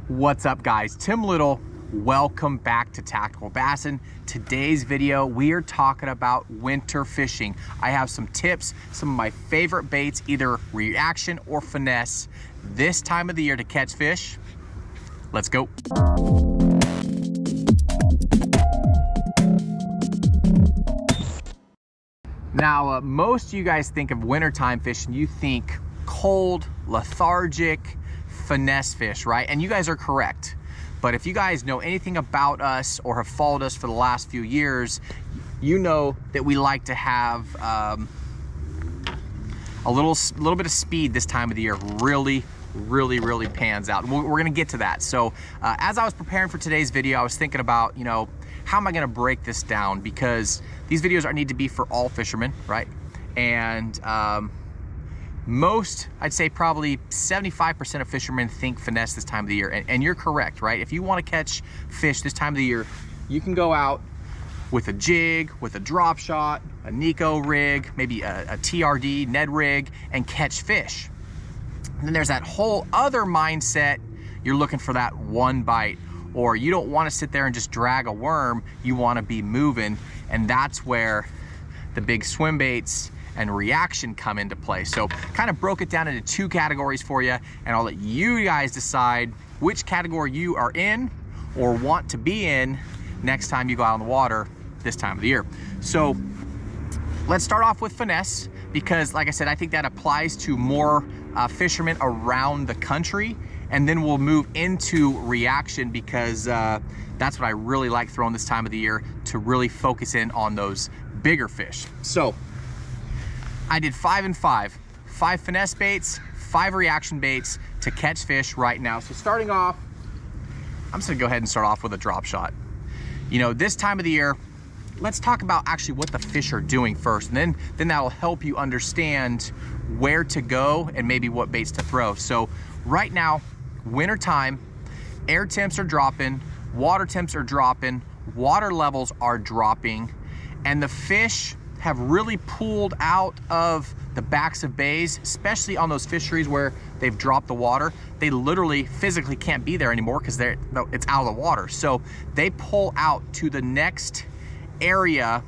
What's up, guys? Tim Little. Welcome back to Tactical Bassin. Today's video, we are talking about winter fishing. I have some tips, some of my favorite baits, either reaction or finesse, this time of the year to catch fish. Let's go. Now, most of you guys think of wintertime fishing, you think cold, lethargic, finesse fish, right? And you guys are correct. But if you guys know anything about us or have followed us for the last few years, you know that we like to have a little bit of speed this time of the year. Really pans out. We're gonna get to that. So as I was preparing for today's video, I was thinking about, how am I gonna break this down? Because these videos need to be for all fishermen, right? And I'd say probably 75% of fishermen think finesse this time of the year, and you're correct, right? If you want to catch fish this time of the year, you can go out with a jig, with a drop shot, a Nico rig, maybe a TRD, Ned rig, and catch fish. And then there's that whole other mindset. You're looking for that one bite, or you don't want to sit there and just drag a worm. You want to be moving, and that's where the big swim baits and reaction come into play. So kind of broke it down into two categories for you, and I'll let you guys decide which category you are in or want to be in next time you go out on the water this time of the year. So let's start off with finesse, because like I said, I think that applies to more fishermen around the country, and then we'll move into reaction, because that's what I really like throwing this time of the year, to really focus in on those bigger fish. So I did 5 and 5 finesse baits, 5 reaction baits to catch fish right now. So starting off, I'm just gonna go ahead and start off with a drop shot. This time of the year, let's talk about actually what the fish are doing first, and then that'll help you understand where to go and maybe what baits to throw. So right now, winter time, air temps are dropping, water temps are dropping, water levels are dropping, and the fish have really pulled out of the backs of bays, especially on those fisheries where they've dropped the water. They literally physically can't be there anymore because it's out of the water. So they pull out to the next area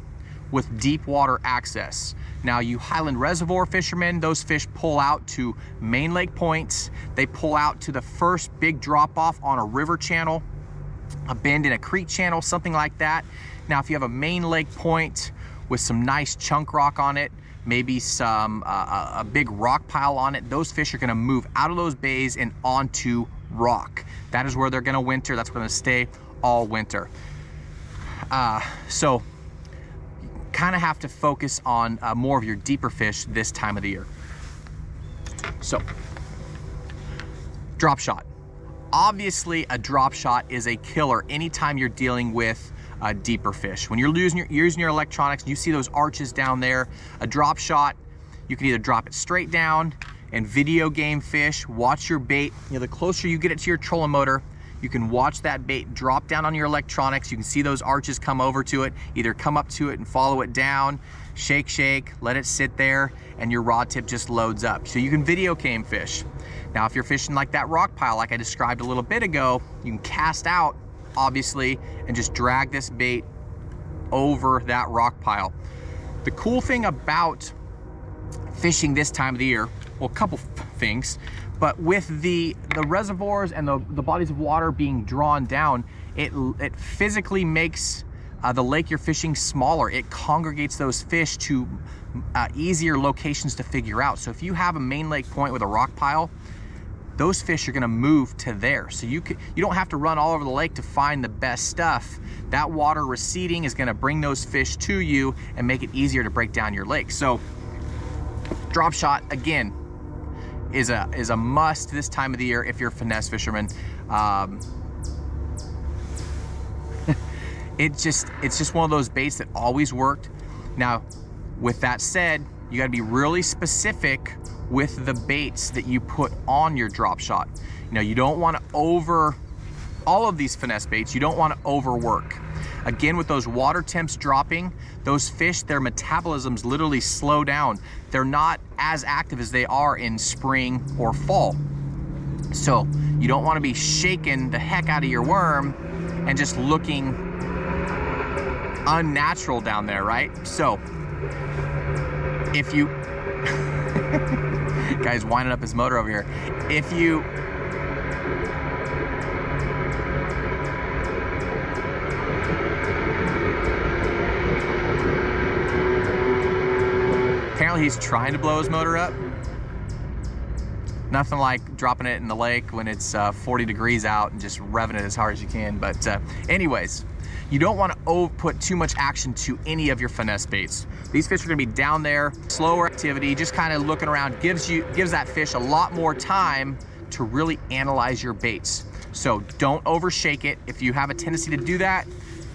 with deep water access. Now, you Highland Reservoir fishermen, those fish pull out to main lake points. They pull out to the first big drop off on a river channel, a bend in a creek channel, something like that. Now, if you have a main lake point with some nice chunk rock on it, maybe some a big rock pile on it, those fish are gonna move out of those bays and onto rock. That is where they're gonna winter. That's where they're gonna stay all winter. So kind of have to focus on more of your deeper fish this time of the year. So drop shot. Obviously, a drop shot is a killer anytime you're dealing with deeper fish. When you're using your electronics, you see those arches down there, a drop shot, you can either drop it straight down and video game fish, watch your bait. The closer you get it to your trolling motor, you can watch that bait drop down on your electronics. You can see those arches come over to it, either come up to it and follow it down, shake, let it sit there, and your rod tip just loads up. So you can video game fish. Now, if you're fishing like that rock pile, like I described a little bit ago, you can cast out, obviously, and just drag this bait over that rock pile. The cool thing about fishing this time of the year, well, a couple things, but with the reservoirs and the bodies of water being drawn down, it physically makes the lake you're fishing smaller. It congregates those fish to easier locations to figure out. So if you have a main lake point with a rock pile, those fish are gonna move to there. So you don't have to run all over the lake to find the best stuff. That water receding is gonna bring those fish to you and make it easier to break down your lake. So drop shot, again, is a must this time of the year if you're a finesse fisherman. It's just one of those baits that always worked. Now, with that said, you gotta be really specific with the baits that you put on your drop shot. You don't wanna all of these finesse baits, you don't wanna overwork. Again, with those water temps dropping, those fish, their metabolisms literally slow down. They're not as active as they are in spring or fall. So you don't want to be shaking the heck out of your worm and just looking unnatural down there, right? So if you, guy's winding up his motor over here. If you, apparently he's trying to blow his motor up. Nothing like dropping it in the lake when it's 40 degrees out and just revving it as hard as you can. But anyways, you don't want to put too much action to any of your finesse baits. These fish are going to be down there, slower activity, just kind of looking around, gives that fish a lot more time to really analyze your baits. So don't overshake it. If you have a tendency to do that,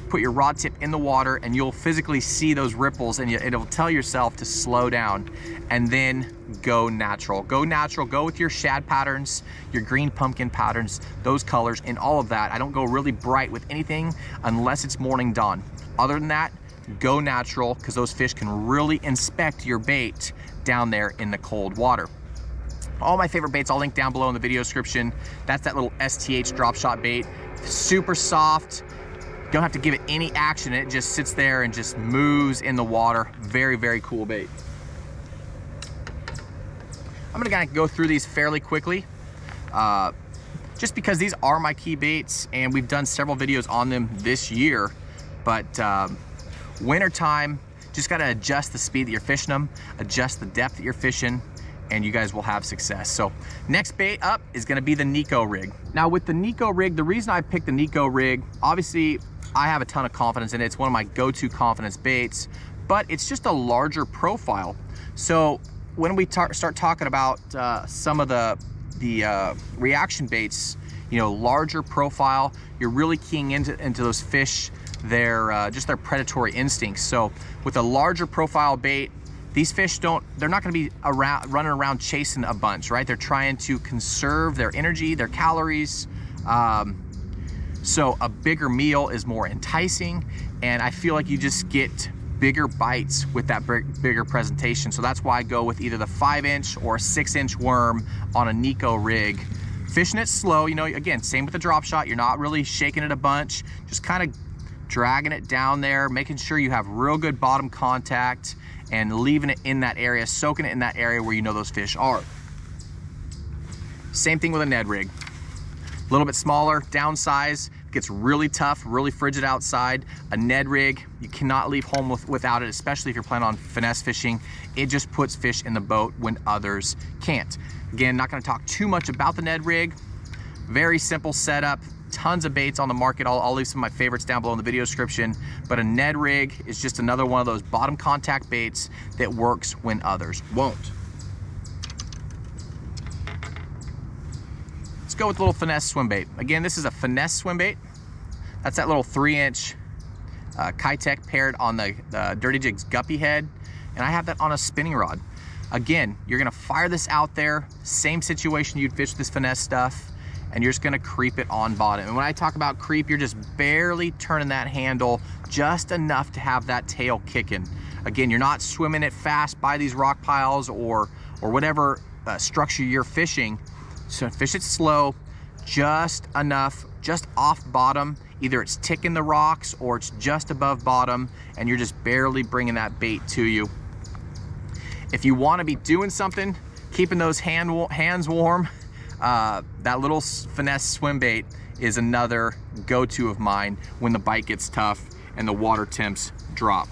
put your rod tip in the water and you'll physically see those ripples, and it'll tell yourself to slow down, and then go natural. Go natural, go with your shad patterns, your green pumpkin patterns, those colors and all of that. I don't go really bright with anything unless it's morning dawn. Other than that, go natural, because those fish can really inspect your bait down there in the cold water. All my favorite baits I'll link down below in the video description. That's that little STH drop shot bait. Super soft. Don't have to give it any action. It just sits there and just moves in the water. Very, very cool bait. I'm gonna kind of go through these fairly quickly, just because these are my key baits and we've done several videos on them this year. But winter time, just gotta adjust the speed that you're fishing them, adjust the depth that you're fishing, and you guys will have success. So next bait up is gonna be the Nico rig. Now with the Nico rig, the reason I picked the Nico rig, obviously I have a ton of confidence in it. It's one of my go-to confidence baits, but it's just a larger profile. So when we start talking about some of the reaction baits, you know, larger profile, you're really keying into those fish, just their predatory instincts. So with a larger profile bait, these fish they're not gonna be running around chasing a bunch, right? They're trying to conserve their energy, their calories. So a bigger meal is more enticing, and I feel like you just get bigger bites with that bigger presentation. So that's why I go with either the 5-inch or a 6-inch worm on a Nico rig. Fishing it slow, you know, again, same with the drop shot. You're not really shaking it a bunch, just kind of dragging it down there, making sure you have real good bottom contact and leaving it in that area, soaking it in that area where you know those fish are. Same thing with a Ned rig. A little bit smaller, downsize, gets really tough, really frigid outside. A Ned rig, you cannot leave home without it, especially if you're planning on finesse fishing. It just puts fish in the boat when others can't. Again, not gonna talk too much about the Ned rig. Very simple setup, tons of baits on the market. I'll leave some of my favorites down below in the video description, but a Ned rig is just another one of those bottom contact baits that works when others won't. Let's go with a little finesse swim bait. Again, this is a finesse swim bait. That's that little 3-inch Kitech paired on the Dirty Jigs guppy head, and I have that on a spinning rod. Again, you're gonna fire this out there, same situation you'd fish this finesse stuff, and you're just gonna creep it on bottom. And when I talk about creep, you're just barely turning that handle just enough to have that tail kicking. Again, you're not swimming it fast by these rock piles or whatever structure you're fishing. So fish it slow, just enough, just off bottom. Either it's ticking the rocks or it's just above bottom, and you're just barely bringing that bait to you. If you want to be doing something, keeping those hands warm, that little finesse swim bait is another go-to of mine when the bite gets tough and the water temps drop.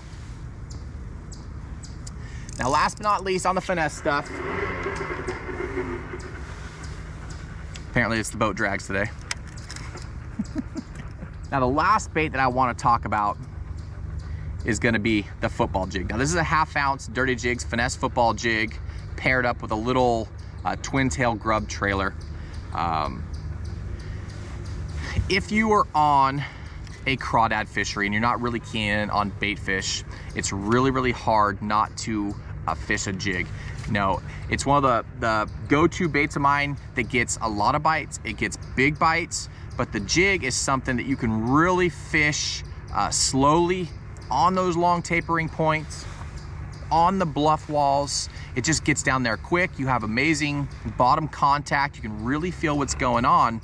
Now, last but not least on the finesse stuff, apparently it's the boat drags today. Now, the last bait that I want to talk about is going to be the football jig. Now, this is a 1/2 ounce Dirty Jigs finesse football jig paired up with a little twin tail grub trailer. If you are on a crawdad fishery and you're not really keen on bait fish, it's really, really hard not to fish a jig. No, it's one of the go-to baits of mine that gets a lot of bites. It gets big bites, but the jig is something that you can really fish slowly on those long tapering points. on the bluff walls. It just gets down there quick. You have amazing bottom contact. You can really feel what's going on.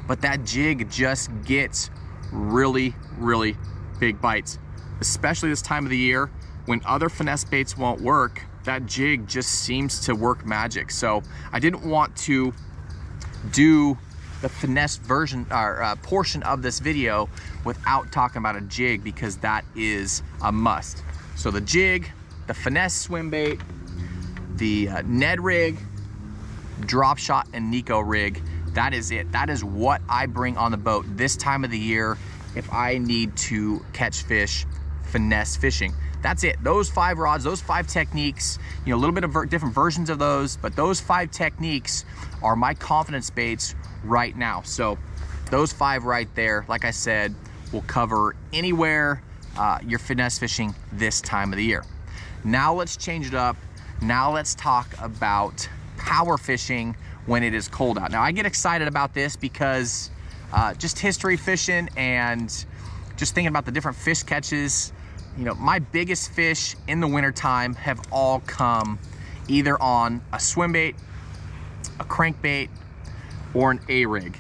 But that jig just gets really, really big bites, especially this time of the year when other finesse baits won't work. That jig just seems to work magic. So I didn't want to do the finesse version or portion of this video without talking about a jig, because that is a must. So the jig, the finesse swim bait, the Ned rig, drop shot, and Nico rig, that is it. That is what I bring on the boat this time of the year if I need to catch fish finesse fishing. That's it. Those 5 rods, those 5 techniques, you know, a little bit of different versions of those, but those 5 techniques are my confidence baits right now. So those 5 right there, like I said, will cover anywhere you're finesse fishing this time of the year. Now let's change it up. Now let's talk about power fishing when it is cold out. Now I get excited about this because just history fishing and just thinking about the different fish catches. You know, my biggest fish in the wintertime have all come either on a swim bait, a crankbait, or an A-rig.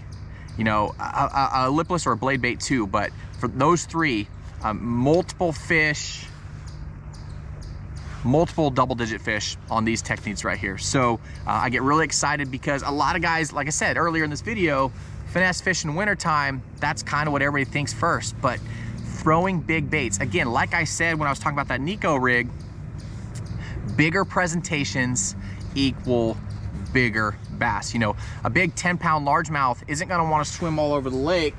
You know, a lipless or a blade bait too, but for those 3, multiple fish, multiple double-digit fish on these techniques right here. So I get really excited because a lot of guys, like I said earlier in this video, finesse fish in wintertime, that's kind of what everybody thinks first. But throwing big baits, again, like I said when I was talking about that Nico rig, bigger presentations equal bigger bass. You know, a big 10-pound largemouth isn't going to want to swim all over the lake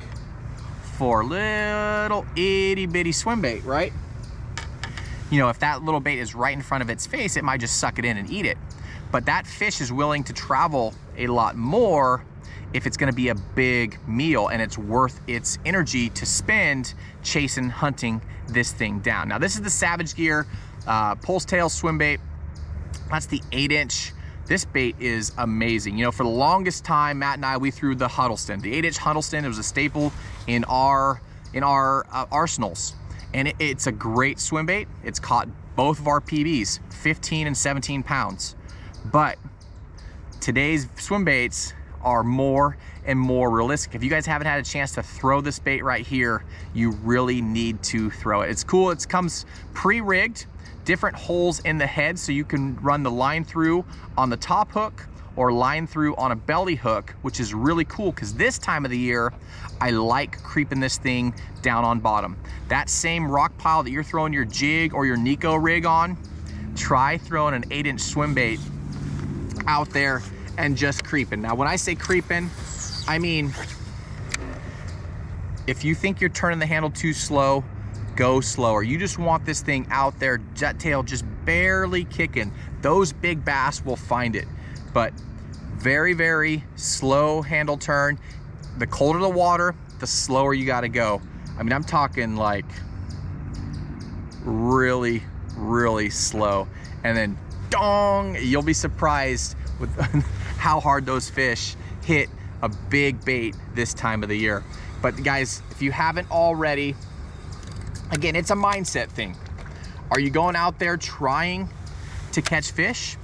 for little itty-bitty swim bait, right? You know, if that little bait is right in front of its face, it might just suck it in and eat it. But that fish is willing to travel a lot more if it's gonna be a big meal and it's worth its energy to spend chasing, hunting this thing down. Now this is the Savage Gear Pulse Tail swim bait. That's the 8-inch. This bait is amazing. You know, for the longest time, Matt and I, we threw the Huddleston. The 8-inch Huddleston, it was a staple in our arsenals. And it's a great swim bait. It's caught both of our PBs, 15 and 17 pounds. But today's swim baits are more and more realistic. If you guys haven't had a chance to throw this bait right here, you really need to throw it. It's cool. It comes pre-rigged, different holes in the head, so you can run the line through on the top hook or line through on a belly hook, which is really cool because this time of the year, I like creeping this thing down on bottom. That same rock pile that you're throwing your jig or your Nico rig on, try throwing an 8-inch swim bait out there and just creeping. Now, when I say creeping, I mean, if you think you're turning the handle too slow, go slower. You just want this thing out there, jet tail just barely kicking. Those big bass will find it. But very, very slow handle turn. The colder the water, the slower you gotta go. I mean, I'm talking like really, really slow. And then dong, you'll be surprised with how hard those fish hit a big bait this time of the year. But guys, if you haven't already, again, it's a mindset thing. Are you going out there trying to catch fish?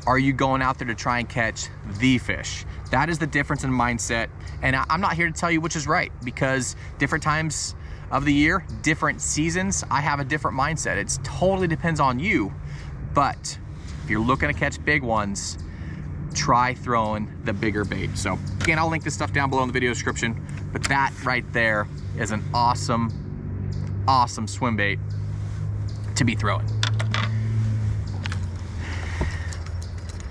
Are you going out there to try and catch the fish? That is the difference in mindset. And I'm not here to tell you which is right, because different times of the year, different seasons, I have a different mindset. It totally depends on you. But if you're looking to catch big ones, try throwing the bigger bait. So again, I'll link this stuff down below in the video description, but that right there is an awesome, awesome swim bait to be throwing.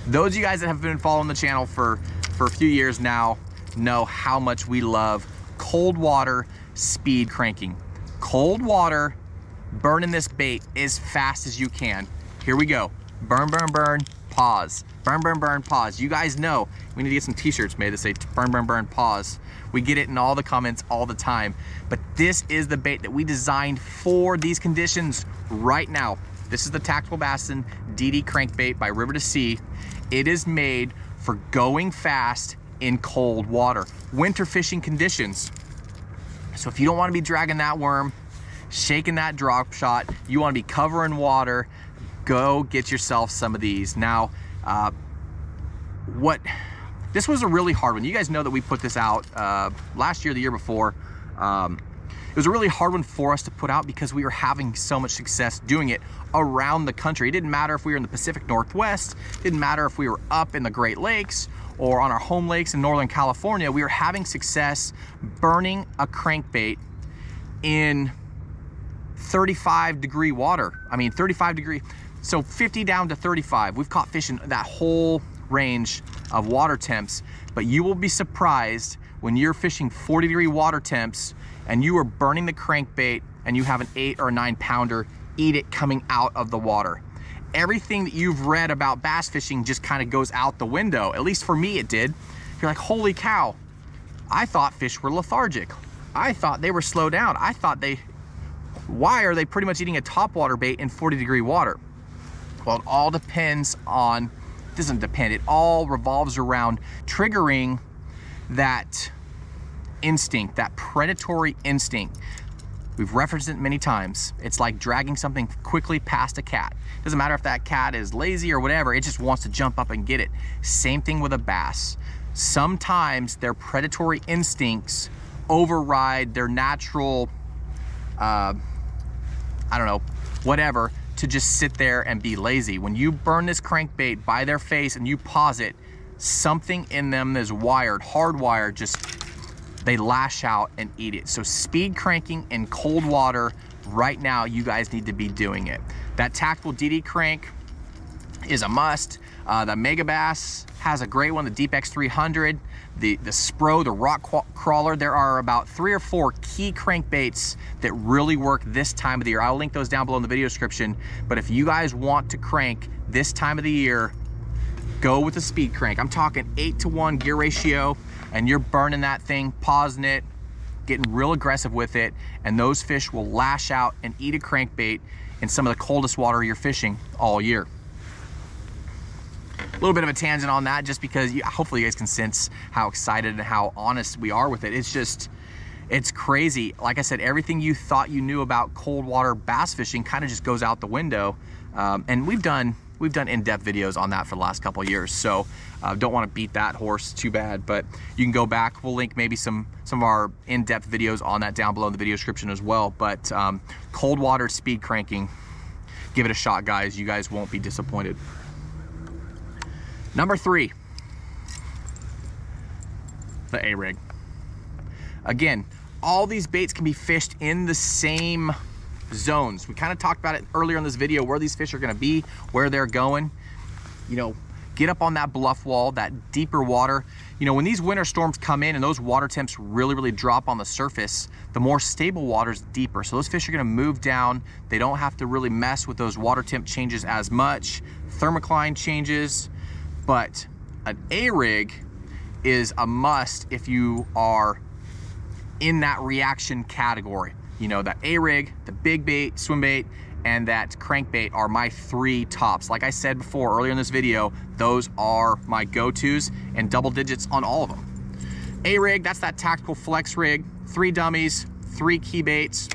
Those of you guys that have been following the channel for a few years now know how much we love cold water speed cranking. Cold water, burning this bait as fast as you can. Here we go. Burn, burn, burn, pause. Burn, burn, burn, pause. You guys know we need to get some t-shirts made that say burn, burn, burn, pause. We get it in all the comments all the time. But this is the bait that we designed for these conditions right now. This is the Tactical Bassin DD crankbait by River to Sea. It is made for going fast in cold water, winter fishing conditions. So if you don't want to be dragging that worm, shaking that drop shot, you want to be covering water, go get yourself some of these. Now, this was a really hard one. You guys know that we put this out last year, the year before. It was a really hard one for us to put out because we were having so much success doing it around the country. It didn't matter if we were in the Pacific Northwest, it didn't matter if we were up in the Great Lakes or on our home lakes in Northern California. We were having success burning a crankbait in 35-degree water. I mean, 35 degree, so 50 down to 35. We've caught fish in that whole range of water temps, but you will be surprised when you're fishing 40-degree water temps and you are burning the crankbait and you have an 8 or 9 pounder eat it coming out of the water. Everything that you've read about bass fishing just kind of goes out the window. At least for me it did. You're like, holy cow, I thought fish were lethargic. I thought they were slowed down. I thought why are they pretty much eating a topwater bait in 40-degree water? Well, it all depends on, it doesn't depend, it all revolves around triggering that instinct, that predatory instinct. We've referenced it many times. It's like dragging something quickly past a cat. Doesn't matter if that cat is lazy or whatever, it just wants to jump up and get it. Same thing with a bass. Sometimes their predatory instincts override their natural, I don't know, whatever, to just sit there and be lazy. When you burn this crankbait by their face and you pause it, something in them is wired, hardwired, just they lash out and eat it. So speed cranking in cold water right now, you guys need to be doing it. That tactical DD crank is a must. The Mega Bass has a great one, the Deep X 300, the Spro, the Rock Crawler. There are about 3 or 4 key crankbaits that really work this time of the year. I'll link those down below in the video description. But if you guys want to crank this time of the year, go with the speed crank. I'm talking 8-to-1 gear ratio, and you're burning that thing, pausing it, getting real aggressive with it, and those fish will lash out and eat a crankbait in some of the coldest water you're fishing all year. A little bit of a tangent on that, just because hopefully you guys can sense how excited and how honest we are with it. It's crazy. Like I said, everything you thought you knew about cold water bass fishing kind of just goes out the window. And we've done in-depth videos on that for the last couple of years, so don't want to beat that horse too bad, but you can go back. We'll link maybe some of our in-depth videos on that down below in the video description as well. But cold water speed cranking, give it a shot, guys. You guys won't be disappointed. Number 3, the A-rig. Again, all these baits can be fished in the same zones. We kind of talked about it earlier in this video, where these fish are going to be, where they're going. You know, get up on that bluff wall, that deeper water. You know, when these winter storms come in and those water temps really drop on the surface, the more stable water is deeper. So those fish are going to move down. They don't have to really mess with those water temp changes as much. Thermocline changes. But an A-rig is a must if you are in that reaction category. You know, that A-rig, the big bait, swim bait, and that crankbait are my 3 tops. Like I said before earlier in this video, those are my go-tos, and double digits on all of them. A-rig, that's that tactical flex rig, 3 dummies, 3 key baits.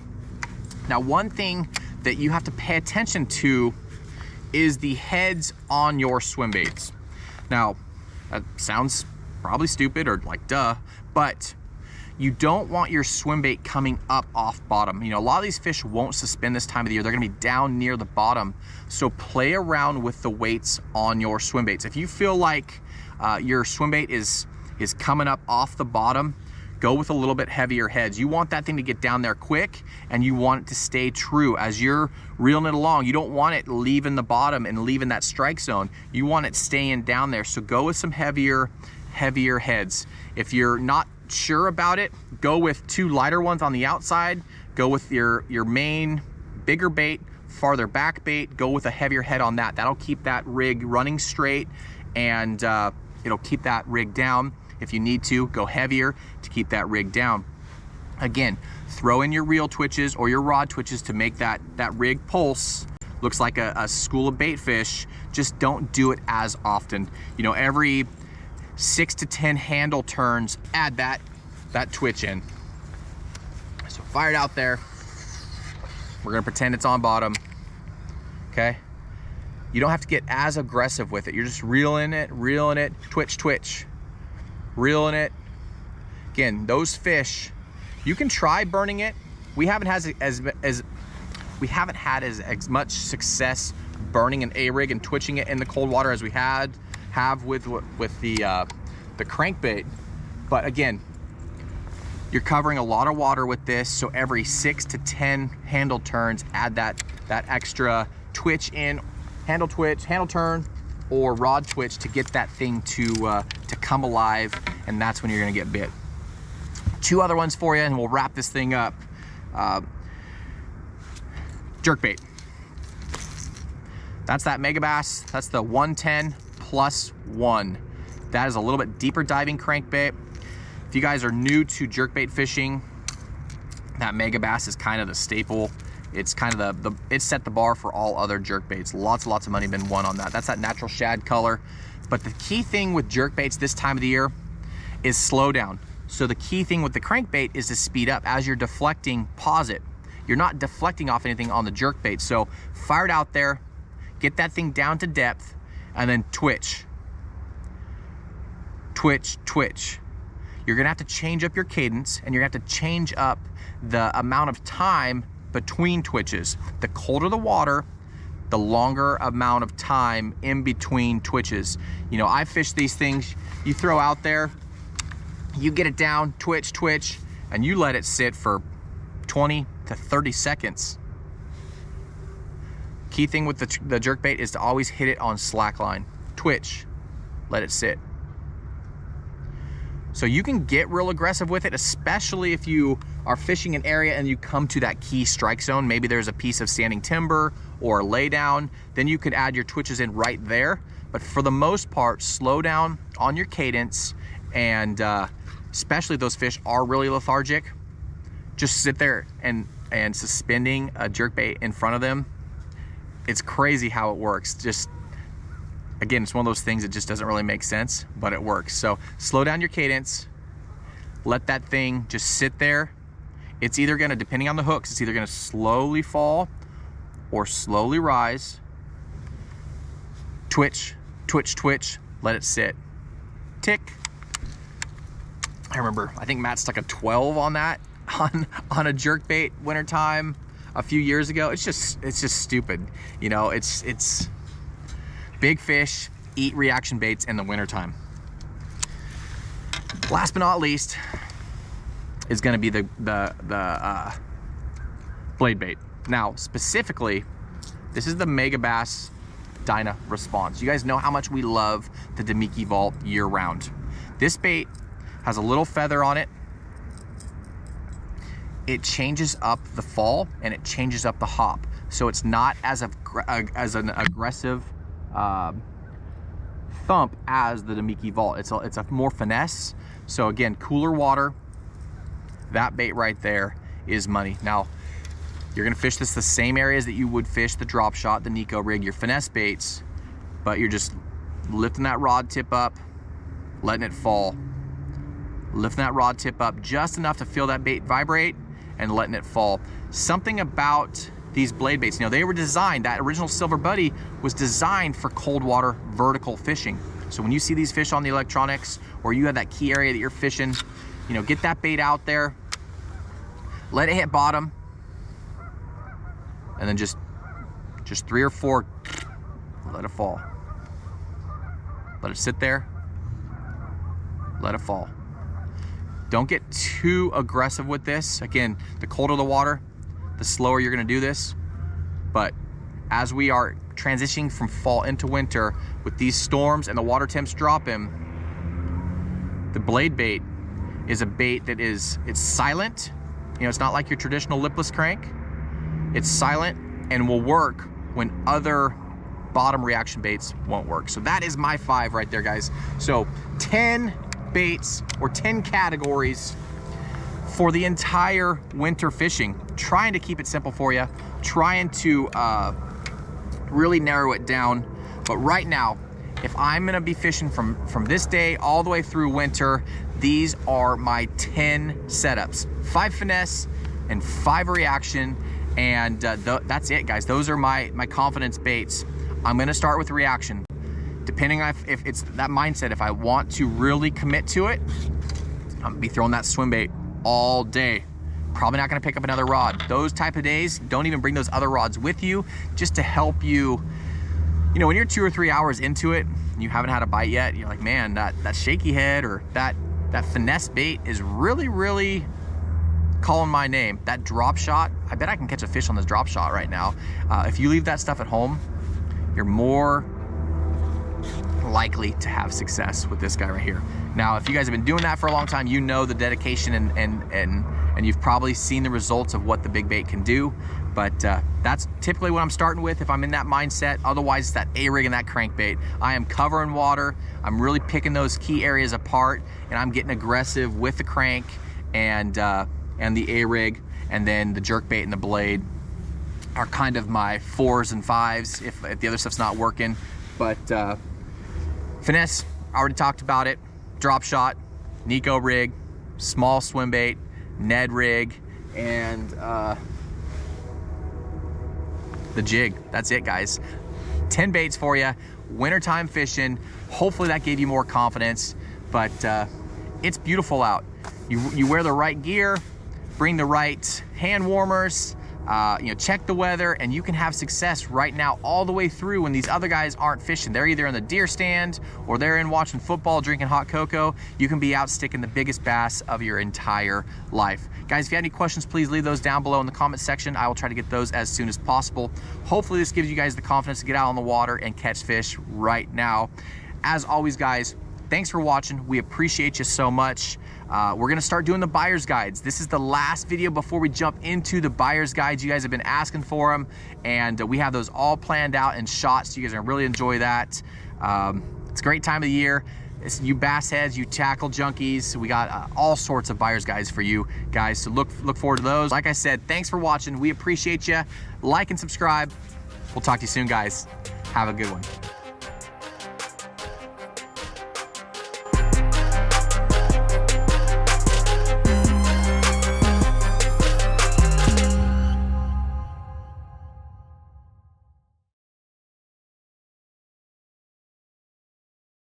Now, one thing that you have to pay attention to is the heads on your swim baits. Now, that sounds probably stupid or like duh, but you don't want your swim bait coming up off bottom. You know, a lot of these fish won't suspend this time of the year. They're gonna be down near the bottom. So play around with the weights on your swim baits. If you feel like your swim bait is coming up off the bottom, go with a little bit heavier heads. You want that thing to get down there quick, and you want it to stay true as you're reeling it along. You don't want it leaving the bottom and leaving that strike zone. You want it staying down there. So go with some heavier heads. If you're not sure about it, go with 2 lighter ones on the outside. Go with your main bigger bait, farther back bait. Go with a heavier head on that. That'll keep that rig running straight, and it'll keep that rig down. If you need to, go heavier to keep that rig down. Again, throw in your reel twitches or your rod twitches to make that rig pulse. Looks like a school of bait fish. Just don't do it as often. You know, every 6 to 10 handle turns, add that twitch in. So fire it out there. We're gonna pretend it's on bottom, okay? You don't have to get as aggressive with it. You're just reeling it, twitch, twitch, reeling it. Again, those fish, you can try burning it. We haven't had as much success burning an A-rig and twitching it in the cold water as we have with the crankbait. But again, you're covering a lot of water with this, so every 6 to 10 handle turns, add that extra twitch in, handle twitch, handle turn, or rod twitch to get that thing to come alive, and that's when you're gonna get bit. 2 other ones for you, and we'll wrap this thing up. Jerkbait. That's that Megabass. That's the 110+1. That is a little bit deeper diving crankbait. If you guys are new to jerkbait fishing, that Megabass is kind of the staple. It's kind of it set the bar for all other jerkbaits. Lots of money been won on that. That's that natural shad color. But the key thing with jerkbaits this time of the year is slow down. So the key thing with the crankbait is to speed up. As you're deflecting, pause it. You're not deflecting off anything on the jerkbait. So fire it out there, get that thing down to depth, and then twitch. Twitch, twitch. You're gonna have to change up your cadence, and you're gonna have to change up the amount of time between twitches. The colder the water, the longer amount of time in between twitches. You know, I fish these things, you throw out there, you get it down, twitch, twitch, and you let it sit for 20 to 30 seconds. Key thing with the jerkbait is to always hit it on slack line. Twitch, let it sit. So you can get real aggressive with it, especially if you are fishing an area and you come to that key strike zone. Maybe there's a piece of standing timber or a lay down, then you could add your twitches in right there. But for the most part, slow down on your cadence, and especially if those fish are really lethargic, just sit there and suspending a jerkbait in front of them. It's crazy how it works. Just, again, it's one of those things that just doesn't really make sense, but it works. So slow down your cadence, let that thing just sit there. It's either gonna, depending on the hooks, it's either gonna slowly fall or slowly rise. Twitch, twitch, twitch, let it sit. Tick. I remember, I think Matt stuck a 12 on that on a jerkbait wintertime a few years ago. It's just stupid. You know, it's big fish eat reaction baits in the wintertime. Last but not least is going to be the blade bait. Now, specifically, this is the Megabass Dyna Response. You guys know how much we love the Damiki Vault year round. This bait has a little feather on it. It changes up the fall and it changes up the hop. So it's not as an aggressive thump as the Damiki Vault. It's a more finesse. So again, cooler water, that bait right there is money. Now, you're gonna fish this the same areas that you would fish the drop shot, the Nico rig, your finesse baits, but you're just lifting that rod tip up, letting it fall. Lifting that rod tip up just enough to feel that bait vibrate and letting it fall. Something about these blade baits, you know, they were designed, that original Silver Buddy was designed for cold water vertical fishing. So when you see these fish on the electronics, or you have that key area that you're fishing, you know, get that bait out there, let it hit bottom, and then just 3 or 4, let it fall. Let it sit there, let it fall. Don't get too aggressive with this. Again, the colder the water, the slower you're gonna do this. But as we are transitioning from fall into winter with these storms and the water temps dropping, the blade bait is a bait that it's silent. You know, it's not like your traditional lipless crank. It's silent and will work when other bottom reaction baits won't work. So that is my 5 right there, guys. So 10 baits or 10 categories for the entire winter fishing. Trying to keep it simple for you, trying to really narrow it down. But right now, if I'm gonna be fishing from this day all the way through winter, these are my 10 setups. 5 finesse and 5 reaction, and that's it, guys. Those are my confidence baits. I'm gonna start with reaction. Depending on if it's that mindset, if I want to really commit to it, I'm gonna be throwing that swim bait all day. Probably not gonna pick up another rod. Those type of days, don't even bring those other rods with you, just to help you. You know, when you're 2 or 3 hours into it, and you haven't had a bite yet, you're like, man, that shaky head or that finesse bait is really calling my name. That drop shot, I bet I can catch a fish on this drop shot right now. If you leave that stuff at home, you're more likely to have success with this guy right here. Now, if you guys have been doing that for a long time, you know the dedication and you've probably seen the results of what the big bait can do. But that's typically what I'm starting with if I'm in that mindset. Otherwise, it's that A-rig and that crankbait. I am covering water. I'm really picking those key areas apart, and I'm getting aggressive with the crank and the A-rig, and then the jerkbait and the blade are kind of my 4s and 5s if the other stuff's not working. But finesse, I already talked about it. Drop shot, Nico rig, small swim bait, Ned rig, and the jig. That's it, guys. 10 baits for you. Wintertime fishing. Hopefully that gave you more confidence, but it's beautiful out. You wear the right gear, bring the right hand warmers, you know, check the weather, and you can have success right now all the way through when these other guys aren't fishing. They're either in the deer stand or they're in watching football, drinking hot cocoa. You can be out sticking the biggest bass of your entire life. Guys, if you have any questions, please leave those down below in the comment section. I will try to get those as soon as possible. Hopefully this gives you guys the confidence to get out on the water and catch fish right now. As always, guys, thanks for watching. We appreciate you so much. We're gonna start doing the buyer's guides. This is the last video before we jump into the buyer's guides. You guys have been asking for them, and we have those all planned out and shot, so you guys are gonna really enjoy that. It's a great time of the year. It's you bass heads, you tackle junkies. We got all sorts of buyer's guides for you guys, so look forward to those. Like I said, thanks for watching. We appreciate you. Like and subscribe. We'll talk to you soon, guys. Have a good one.